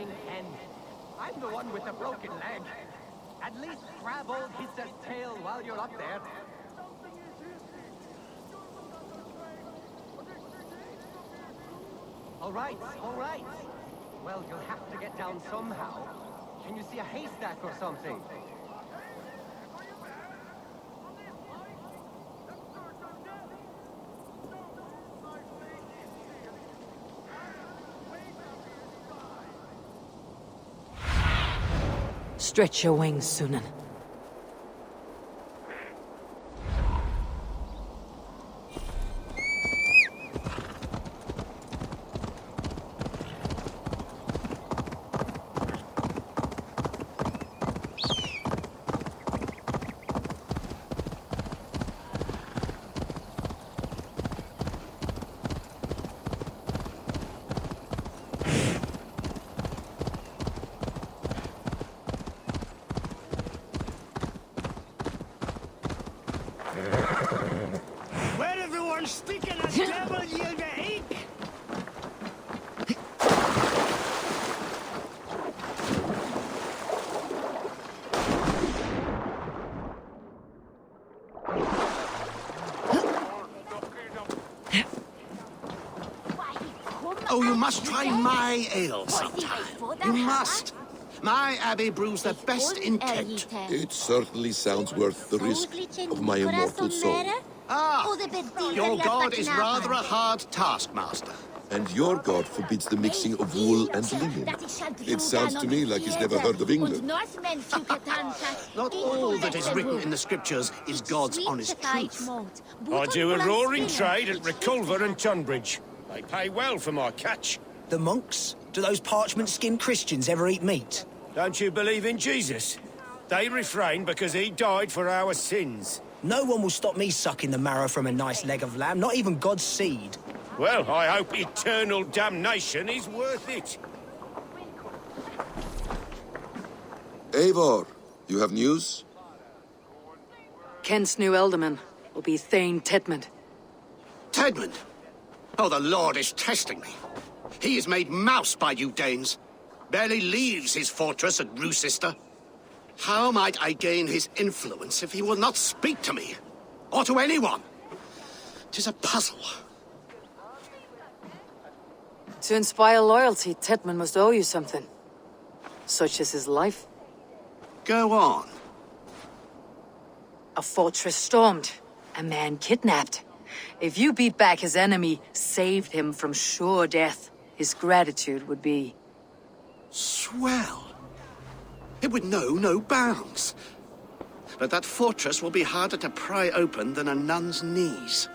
playing hen. I'm the one with the broken leg. At least grab old Hitler's tail while you're up there. All right. Well, you'll have to get down somehow. Can you see a haystack or something? Stretch your wings, Sunan. Oh, you must try my ale sometime. You must. My abbey brews the best in Kent. It certainly sounds worth the risk of my immortal soul. Ah, your god is rather a hard taskmaster. And your god forbids the mixing of wool and linen. It sounds to me like he's never heard of England. Not all that is written in the scriptures is God's honest truth. I do a roaring trade at Reculver and Tunbridge. They pay well for my catch. The monks? Do those parchment-skinned Christians ever eat meat? Don't you believe in Jesus? They refrain because he died for our sins. No one will stop me sucking the marrow from a nice leg of lamb, not even God's seed. Well, I hope eternal damnation is worth it. Eivor, you have news? Kent's new ealdorman will be Thane Tedmund. Tedmund? Oh, the Lord is testing me. He is made mouse by you Danes. Barely leaves his fortress at Roosister. How might I gain his influence if he will not speak to me? Or to anyone? 'Tis a puzzle. To inspire loyalty, Tedmund must owe you something. Such as his life. Go on. A fortress stormed. A man kidnapped. If you beat back his enemy, saved him from sure death, his gratitude would be... Swell. It would know no bounds. But that fortress will be harder to pry open than a nun's knees.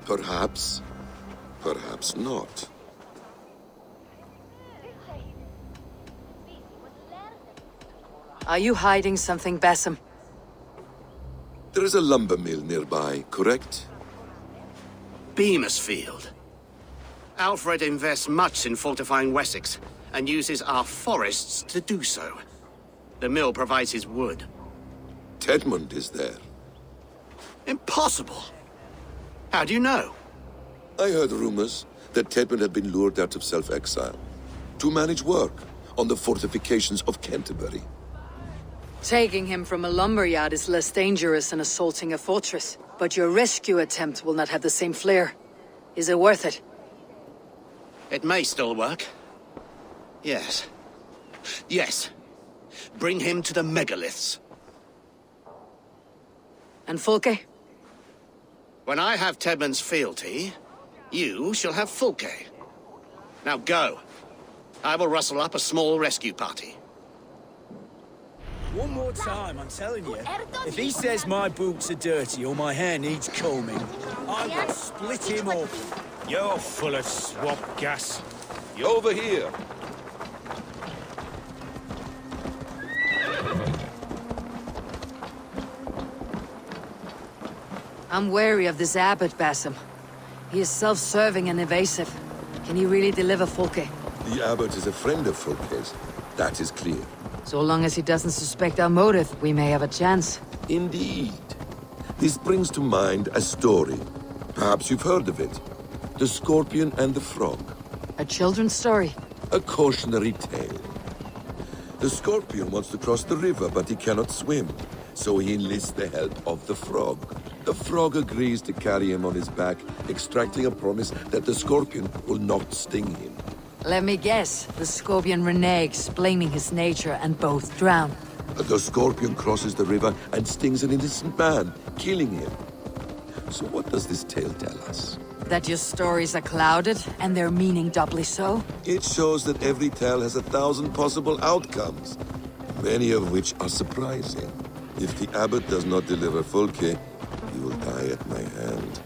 Perhaps. Perhaps not. Are you hiding something, Bassam? There is a lumber mill nearby, correct? Beamisfield. Alfred invests much in fortifying Wessex, and uses our forests to do so. The mill provides his wood. Tedmund is there. Impossible! How do you know? I heard rumors that Tedmund had been lured out of self-exile to manage work on the fortifications of Canterbury. Taking him from a lumberyard is less dangerous than assaulting a fortress. But your rescue attempt will not have the same flair. Is it worth it? It may still work. Yes. Yes. Bring him to the megaliths. And Fulke? When I have Tedmund's fealty, you shall have Fulke. Now go. I will rustle up a small rescue party. One more time, I'm telling you. If he says my boots are dirty or my hair needs combing, I will split him up. You're full of swamp gas. You're over here. I'm wary of this abbot, Bassam. He is self-serving and evasive. Can he really deliver Fulke? The abbot is a friend of Fulke's. That is clear. So long as he doesn't suspect our motive, we may have a chance. Indeed. This brings to mind a story. Perhaps you've heard of it. The Scorpion and the Frog. A children's story? A cautionary tale. The scorpion wants to cross the river, but he cannot swim, so he enlists the help of the frog. The frog agrees to carry him on his back, extracting a promise that the scorpion will not sting him. Let me guess. The scorpion reneges, blaming his nature, and both drown. The scorpion crosses the river and stings an innocent man, killing him. So what does this tale tell us? That your stories are clouded, and their meaning doubly so? It shows that every tale has 1,000 possible outcomes, many of which are surprising. If the abbot does not deliver Folke, he will die at my hand.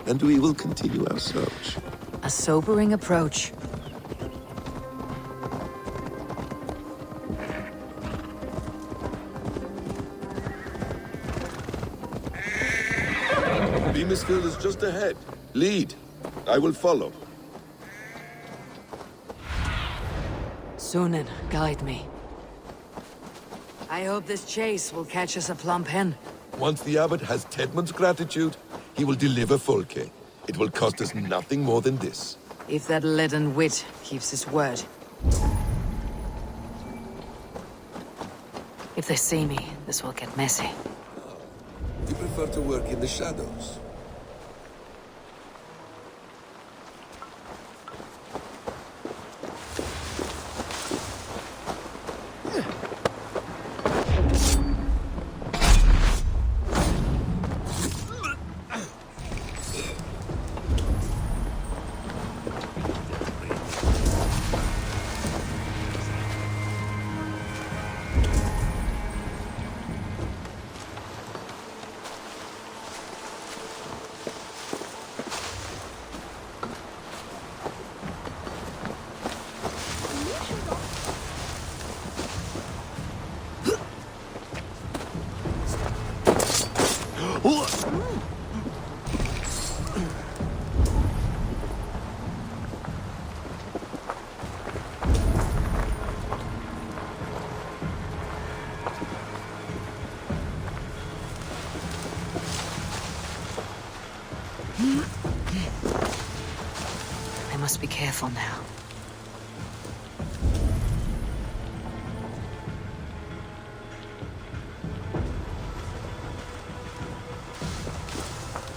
And we will continue our search. A sobering approach. Beamisfield is just ahead. Lead. I will follow. Sunan, guide me. I hope this chase will catch us a plump hen. Once the abbot has Tedmund's gratitude, he will deliver Folke. It will cost us nothing more than this. If that leaden wit keeps his word. If they see me, this will get messy. You prefer to work in the shadows? I must be careful now.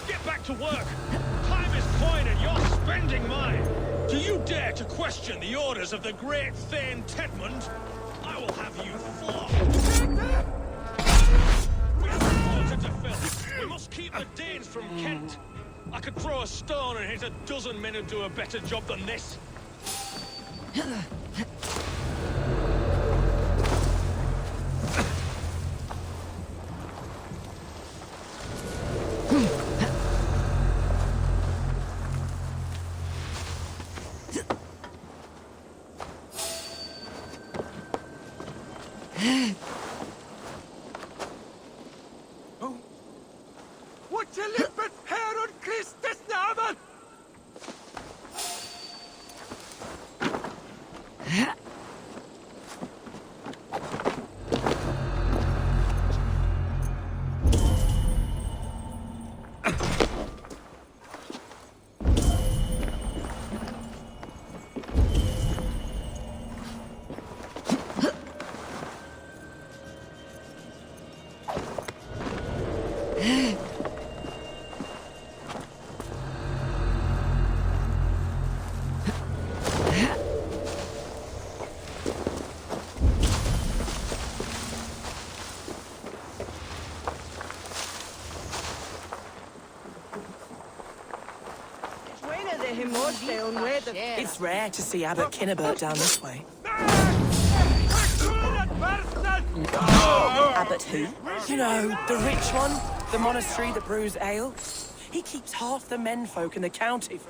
Get back to work! Time is coin and you're spending mine! Do you dare to question the orders of the great Thane Tedmund? I will have you flogged! We have a water to fill. We must keep the Danes from Kent. I could throw a stone and hit a dozen men who'd do a better job than this. What you lippet hair on Christus namen? It's rare to see Abbot Kinnebert down this way. Abbot who? You know, the rich one? The monastery that brews ale? He keeps half the menfolk in the county for...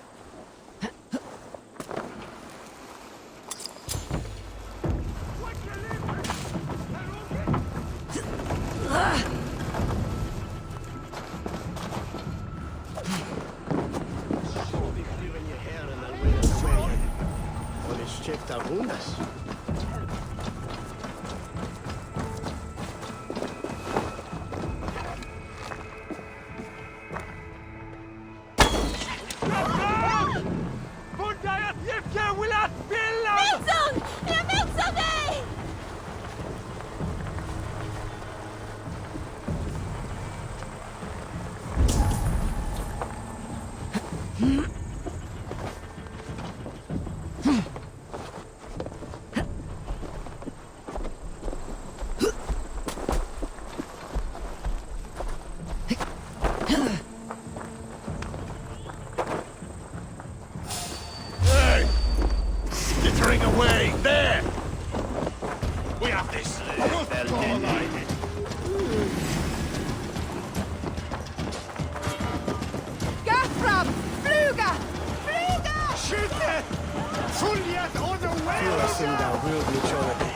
feel I see now real maturity.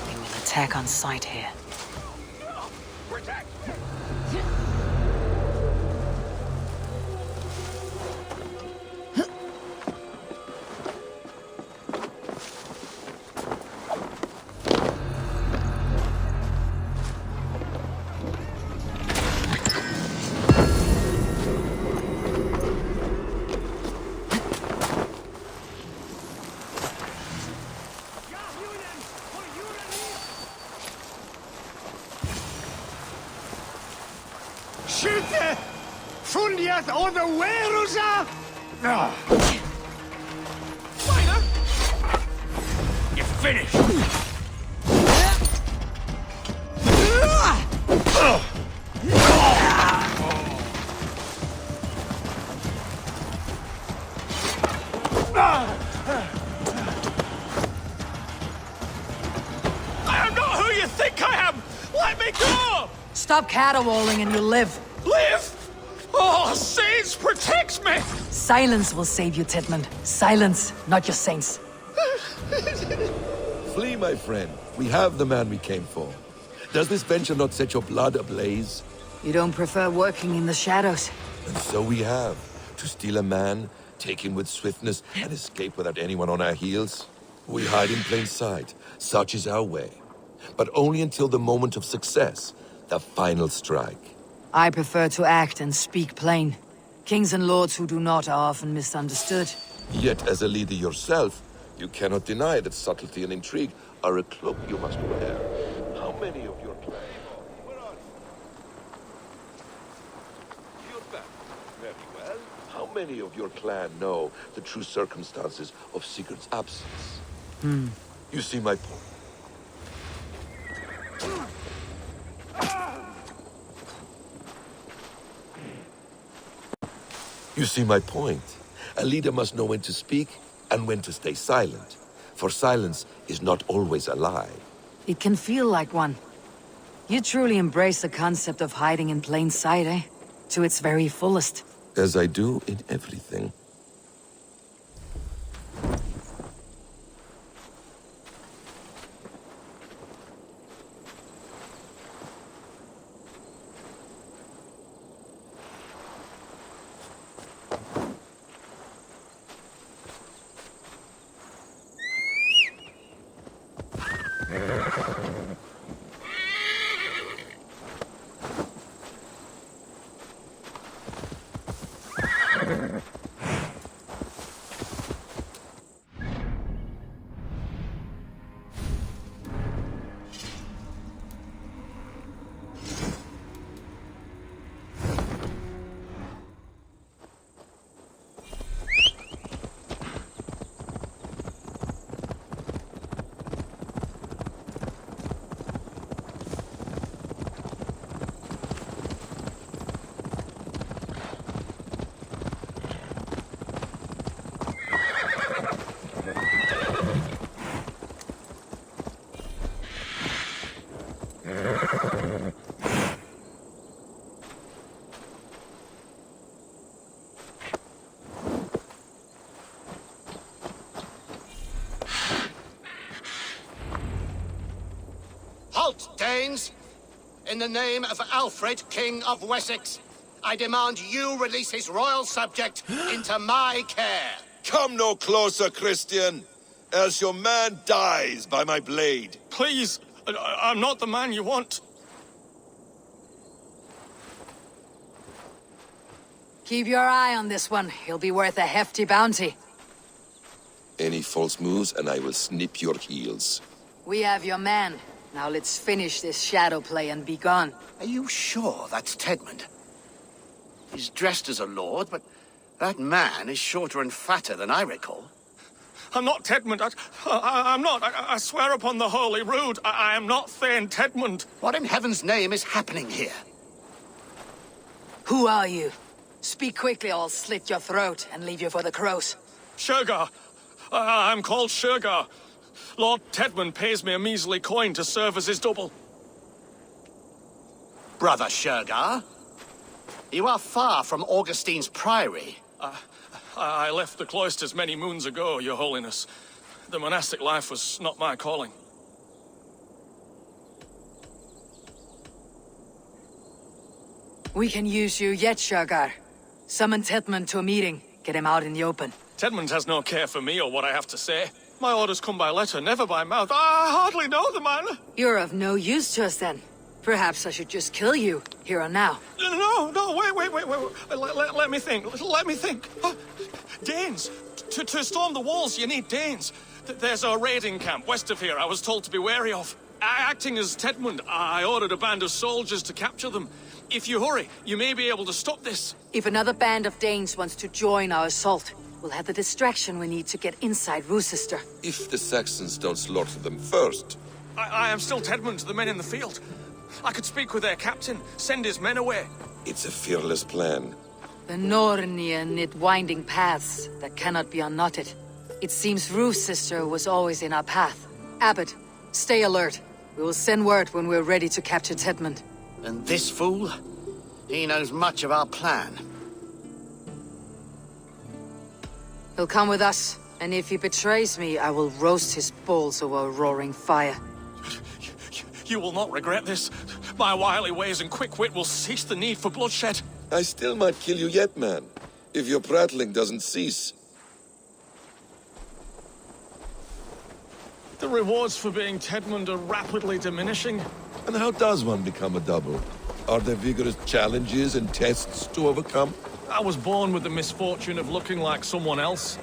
They will attack on sight here. Schütte! Fundiert oder Werusa! Fighter! You're finished! I am not who you think I am! Let me go! Stop caterwauling and you'll live. Live! Oh, Saints, protect me! Silence will save you, Tidmund. Silence, not your saints. Flee, my friend. We have the man we came for. Does this venture not set your blood ablaze? You don't prefer working in the shadows? And so we have. To steal a man, take him with swiftness, and escape without anyone on our heels? We hide in plain sight. Such is our way. But only until the moment of success, the final strike. I prefer to act and speak plain. Kings and lords who do not are often misunderstood. Yet, as a leader yourself, you cannot deny that subtlety and intrigue are a cloak you must wear. How many of your clan... You're back. Very well. How many of your clan know the true circumstances of Sigurd's absence? You see my point. You see my point. A leader must know when to speak and when to stay silent. For silence is not always a lie. It can feel like one. You truly embrace the concept of hiding in plain sight, eh? To its very fullest. As I do in everything. Halt, Danes! In the name of Alfred, King of Wessex, I demand you release his royal subject into my care. Come no closer, Christian, else your man dies by my blade. Please, I'm not the man you want. Keep your eye on this one. He'll be worth a hefty bounty. Any false moves and I will snip your heels. We have your man. Now let's finish this shadow play and be gone. Are you sure that's Tedmund? He's dressed as a lord, but that man is shorter and fatter than I recall. I'm not Tedmund. I'm not. I swear upon the Holy Rood, I am not Thane Tedmund. What in heaven's name is happening here? Who are you? Speak quickly or I'll slit your throat and leave you for the crows. Shergar. I'm called Shergar. Lord Tedmund pays me a measly coin to serve as his double. Brother Shergar, you are far from Augustine's priory. I left the cloisters many moons ago, Your Holiness. The monastic life was not my calling. We can use you yet, Shergar. Summon Tedmund to a meeting. Get him out in the open. Tedmund has no care for me or what I have to say. My orders come by letter, never by mouth. I hardly know the man. You're of no use to us then. Perhaps I should just kill you, here and now. No, wait. Let me think. Danes. To storm the walls, you need Danes. There's a raiding camp west of here I was told to be wary of. Acting as Tedmund, I ordered a band of soldiers to capture them. If you hurry, you may be able to stop this. If another band of Danes wants to join our assault, we'll have the distraction we need to get inside Rochester. If the Saxons don't slaughter them first. I am still Tedmund to the men in the field. I could speak with their captain, send his men away. It's a fearless plan. The Nornia knit winding paths that cannot be unknotted. It seems Rochester was always in our path. Abbot, stay alert. We will send word when we're ready to capture Tedmund. And this fool? He knows much of our plan. He'll come with us, and if he betrays me, I will roast his balls over a roaring fire. You will not regret this. My wily ways and quick wit will cease the need for bloodshed. I still might kill you yet, man. If your prattling doesn't cease. The rewards for being Tedmund are rapidly diminishing. And how does one become a double? Are there vigorous challenges and tests to overcome? I was born with the misfortune of looking like someone else.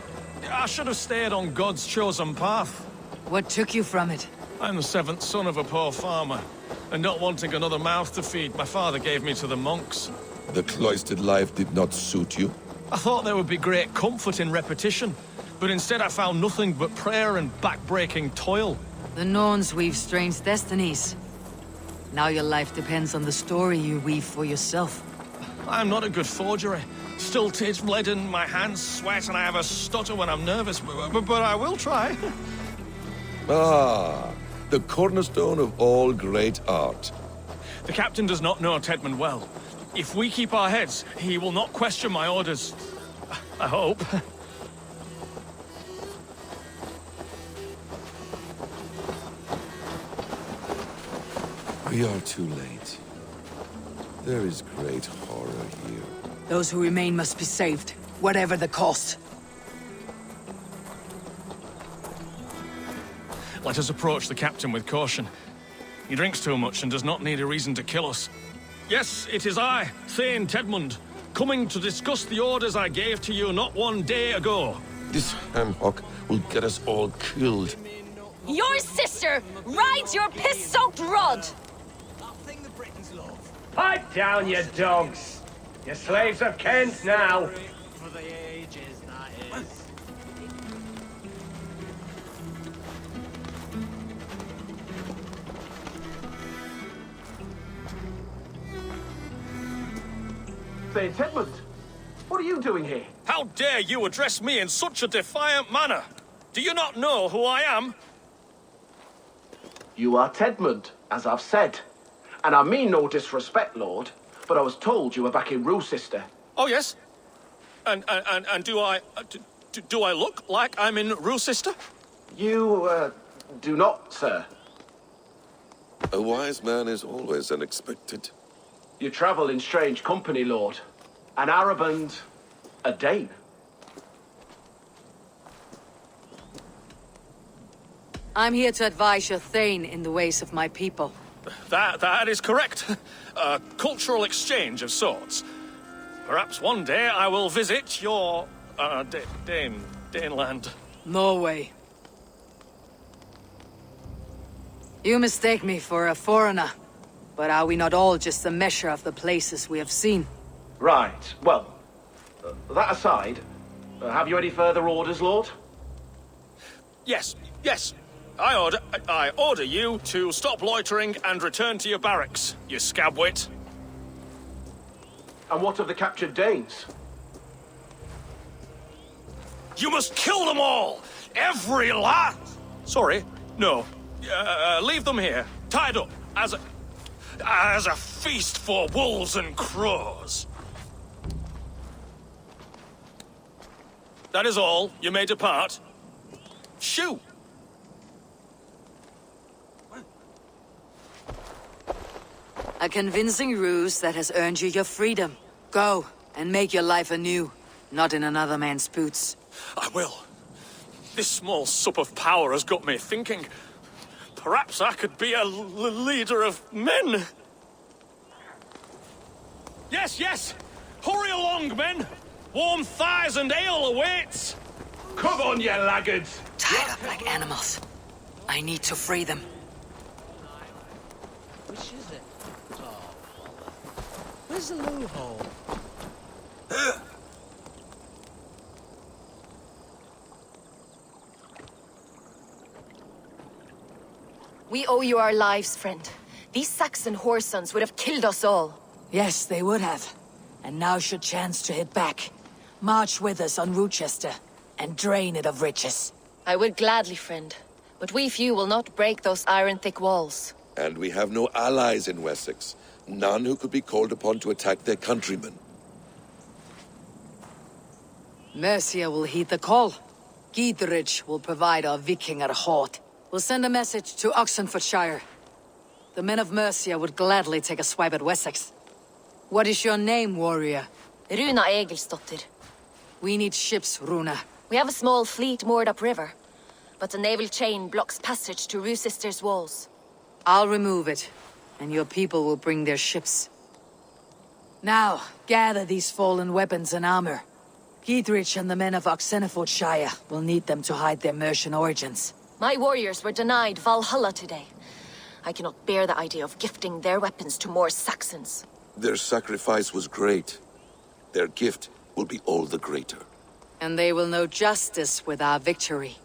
I should have stayed on God's chosen path. What took you from it? I'm the seventh son of a poor farmer, and not wanting another mouth to feed, my father gave me to the monks. The cloistered life did not suit you? I thought there would be great comfort in repetition, but instead I found nothing but prayer and back-breaking toil. The Norns weave strange destinies. Now your life depends on the story you weave for yourself. I'm not a good forgery. Stilted, leaden, my hands sweat, and I have a stutter when I'm nervous, but I will try. Ah, the cornerstone of all great art. The captain does not know Tedmund well. If we keep our heads, he will not question my orders. I hope. We are too late. There is great horror here. Those who remain must be saved, whatever the cost. Let us approach the captain with caution. He drinks too much and does not need a reason to kill us. Yes, it is I, Thane Tedmund, coming to discuss the orders I gave to you not one day ago. This hamhock will get us all killed. Your sister rides your piss-soaked rod! Pipe down, you dogs! You're slaves of Kent now! For the ages, that is. Say, Tedmund, what are you doing here? How dare you address me in such a defiant manner? Do you not know who I am? You are Tedmund, as I've said. And I mean no disrespect, Lord, but I was told you were back in Rochester. Oh, yes? And do I look like I'm in Rochester? You, do not, sir. A wise man is always unexpected. You travel in strange company, Lord. An Arab and a Dane. I'm here to advise your Thane in the ways of my people. That is correct. A cultural exchange of sorts. Perhaps one day I will visit your, Daneland. Norway. You mistake me for a foreigner, but are we not all just a measure of the places we have seen? Right, well, that aside, have you any further orders, Lord? Yes. I order you to stop loitering and return to your barracks, you scabwit. And what of the captured Danes? You must kill them all! Every last! Sorry, no. Leave them here, tied up, as a feast for wolves and crows. That is all. You may depart. Shoot! A convincing ruse that has earned you your freedom. Go, and make your life anew, not in another man's boots. I will. This small sup of power has got me thinking. Perhaps I could be a leader of men. Yes, yes! Hurry along, men! Warm thighs and ale awaits! Come on, you laggards! Tied up like animals. I need to free them. Which is it? Oh. Where's the loophole? We owe you our lives, friend. These Saxon whoresons would have killed us all. Yes, they would have. And now should chance to hit back. March with us on Rochester, and drain it of riches. I would gladly, friend. But we few will not break those iron-thick walls. And we have no allies in Wessex. None who could be called upon to attack their countrymen. Mercia will heed the call. Gidrich will provide our Vikingar hort. We'll send a message to Oxenfordshire. The men of Mercia would gladly take a swipe at Wessex. What is your name, warrior? Runa Egilsdotter. We need ships, Runa. We have a small fleet moored upriver, but the naval chain blocks passage to Rochester's walls. I'll remove it, and your people will bring their ships. Now, gather these fallen weapons and armor. Gidrich and the men of Oxenfordshire will need them to hide their Mercian origins. My warriors were denied Valhalla today. I cannot bear the idea of gifting their weapons to more Saxons. Their sacrifice was great. Their gift will be all the greater. And they will know justice with our victory.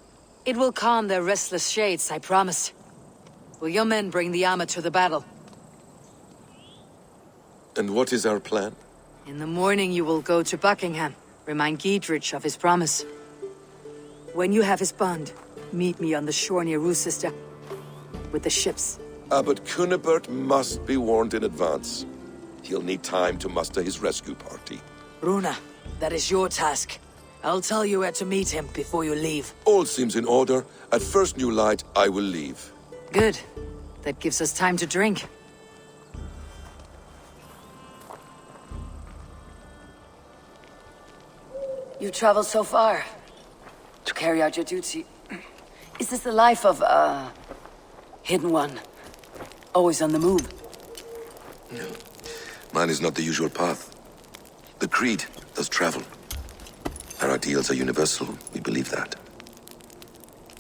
It will calm their restless shades, I promise. Will your men bring the armor to the battle? And what is our plan? In the morning you will go to Buckingham, remind Gidrich of his promise. When you have his bond, meet me on the shore near Rochester, with the ships. Abbot Cunibert must be warned in advance. He'll need time to muster his rescue party. Runa, that is your task. I'll tell you where to meet him before you leave. All seems in order. At first new light, I will leave. Good. That gives us time to drink. You traveled so far to carry out your duty. Is this the life of a hidden one? Always on the move? No. Mine is not the usual path. The Creed does travel. Our ideals are universal, we believe that.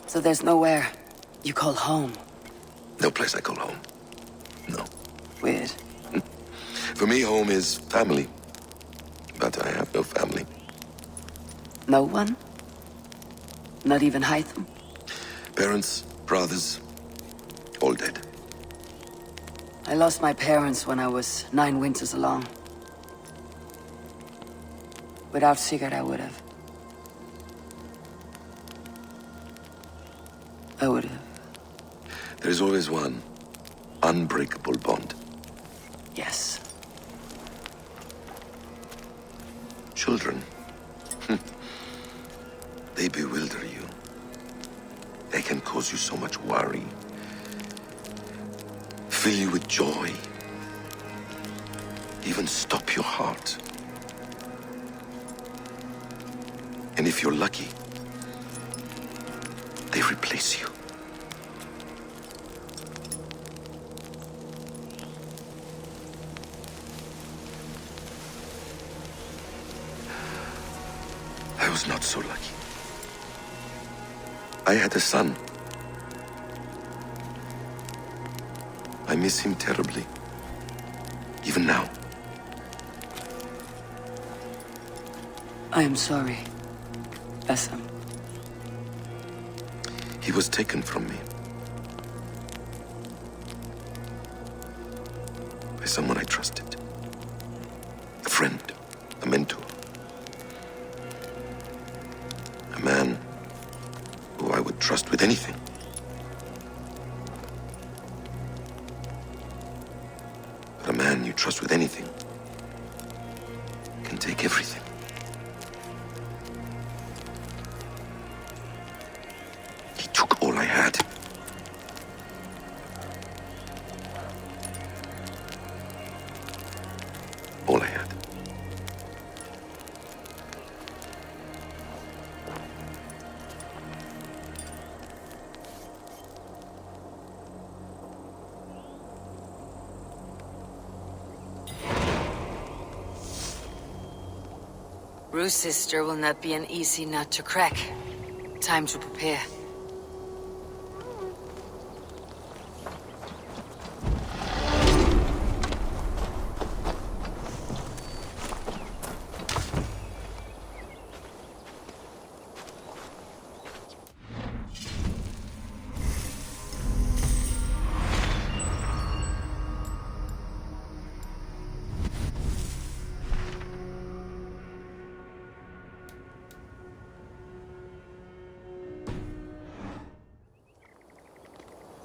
So there's nowhere you call home? No place I call home. No. Weird. For me, home is family. But I have no family. No one? Not even Hytham? Parents, brothers, all dead. I lost my parents when I was 9 winters along. Without Sigurd, I would have. There is always one unbreakable bond. Yes. Children. They bewilder you. They can cause you so much worry. Fill you with joy. Even stop your heart. And if you're lucky, they replace you. I was not so lucky. I had a son. I miss him terribly. Even now. I am sorry, Essam. He was taken from me. By someone I trusted. A friend, a mentor. A man who I would trust with anything. with anything can take everything. He took all I had. All I had. Rue's sister will not be an easy nut to crack. Time to prepare.